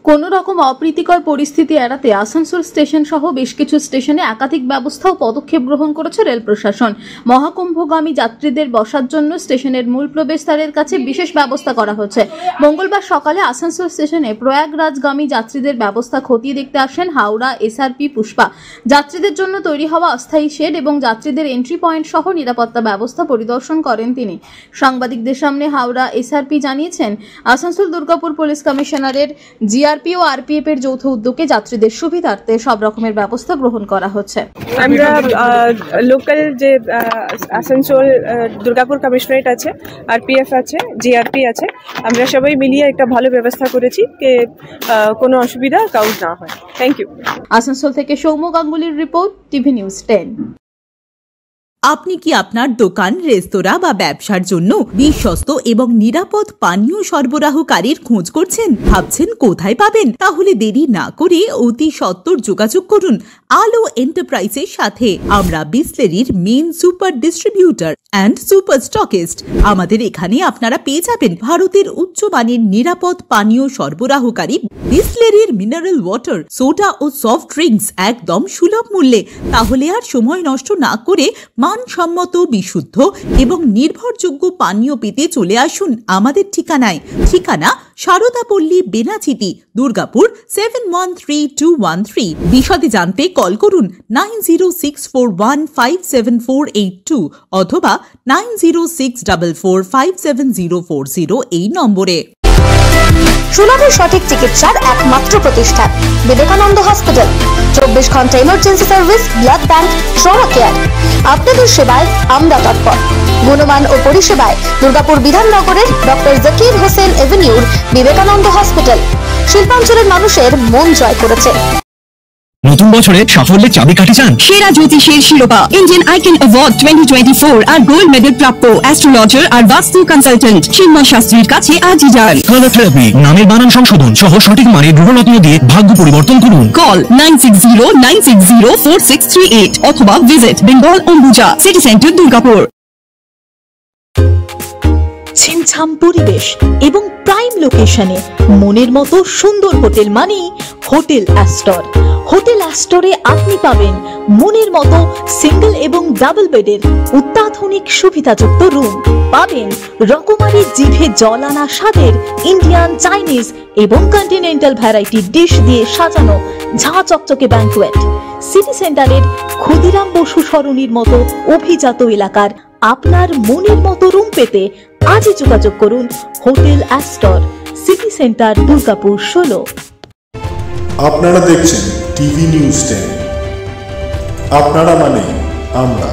কোনো রকম অপ্রীতিকর পরিস্থিতি এড়াতে আসানসোল স্টেশন সহ বেশ কিছু স্টেশনে একাধিক ব্যবস্থা ও পদক্ষেপ গ্রহণ করেছে রেল প্রশাসন। মহাকুম্ভগামী যাত্রীদের বসার জন্য স্টেশনের মূল প্রবেশদ্বারের কাছে বিশেষ ব্যবস্থা করা হচ্ছে। মঙ্গলবার সকালে আসানসোল স্টেশনে প্রয়াগরাজগামী যাত্রীদের ব্যবস্থা খতিয়ে দেখতে আসেন হাওড়া এসআরপি পুষ্পা। যাত্রীদের জন্য তৈরি হওয়া অস্থায়ী শেড এবং যাত্রীদের এন্ট্রি পয়েন্ট সহ নিরাপত্তা ব্যবস্থা পরিদর্শন করেন তিনি। সাংবাদিকদের সামনে হাওড়া এসআরপি জানিয়েছেন, আসানসোল দুর্গাপুর পুলিশ কমিশনারের জিআরপি ও আরপিএফ এর যৌথ উদ্যোগে যাত্রীদের সুবিধার্থে সব রকমের ব্যবস্থা গ্রহণ করা হচ্ছে। আমরা লোকাল যে আসানসোল দুর্গাপুর কমিশনারেট আছে, আরপিএফ আছে, জিআরপি আছে, আমরা সবাই মিলিয়ে একটা ভালো ব্যবস্থা করেছি যে কোনো অসুবিধা কাউর না হয়। Thank you. আসানসোল থেকে সৌম্য গাঙ্গুলির রিপোর্ট, টিভি নিউজ 10। আপনি কি আপনার দোকান, রেস্তোরাঁ বা ব্যবসার জন্য বিশ্বস্ত এবং নিরাপদ পানীয় সরবরাহকারীর খোঁজ করছেন? ভাবছেন কোথায় পাবেন? তাহলে দেরি না করে অতি সত্বর যোগাযোগ করুন আলো এন্টারপ্রাইজের সাথে। আমরা বিসলেরির main super distributor and super stockist. আমাদের এখানে আপনারা পেয়ে যাবেন ভারতের উচ্চমানের নিরাপদ পানীয় সরবরাহকারী বিসলেরির মিনারেল ওয়াটার, সোডা ও সফট ড্রিঙ্কস একদম সুলভ মূল্যে। তাহলে আর সময় নষ্ট না করে মানসম্মত, বিশুদ্ধ এবং নির্ভরযোগ্য পানীয় পেতে চলে আসুন আমাদের ঠিকানায়। ঠিকানা সারদাপল্লী, বেনাচিটি, দুর্গাপুর 713213। বিশদে জানতে কল করুন 9064157482 অথবা 9064457040 এই নম্বরে। সুলভ সঠিক চিকিৎসার একমাত্র প্রতিষ্ঠান বিবেকানন্দ হসপিটাল। 24 ঘন্টা emergency service, blood bank, trauma care. আপনাদের সেবায় আমরা তৎপর। গুণমান ও পরিষেবায় দুর্গাপুর বিধাননগরের ডক্টর জাকির হোসেন এভিনিউর বিবেকানন্দ হসপিটাল শিল্পাঞ্চলের মানুষের মন জয় করেছে। নতুন বছরে সাফল্যের চাবিকাঠি চান? সেরা জ্যোতিষের শিরোপা, ইন্ডিয়ান আইকন অ্যাওয়ার্ড 2024 আর গোল্ড মেডেল প্রাপ্ত অ্যাস্ট্রোলজার আর বাস্তু কনসালটেন্ট চিন্ময় শাস্ত্রীর কাছে আজই যান। কালার থেরাপি, নামের বানান সংশোধন সহ সঠিক মানের গ্রহরত্ন দিয়ে ভাগ্য পরিবর্তন করুন। কল 9609604638 অথবা visit Bengal Ambuja, city centre, Durgapur. ছিমছাম পরিবেশ এবং প্রাইম লোকেশনে মনের মতো সুন্দর হোটেল মানেই হোটেল অ্যাস্টর। হোটেল অ্যাস্টরে আপনি পাবেন মনের মতো সিঙ্গেল এবং ডাবল বেডের অত্যাধুনিক সুবিধাযুক্ত রুম, পাবেন রকমারি জিভে জল আনা স্বাদের ইন্ডিয়ান, চাইনিজ এবং কন্টিনেন্টাল ভ্যারাইটি ডিশ দিয়ে সাজানো ঝাঁ চকচকে ব্যাংকুয়েট। সিটি সেন্টারের ক্ষুদিরাম বসু সরণির মতো অভিজাত এলাকার আপনার মনের মতো রুম পেতে আজই যোগাযোগ করুন hotel Astor, city centre, Durgapur 16। আপনারা দেখছেন টিভি নিউজ 10। আপনারা মানে আমরা।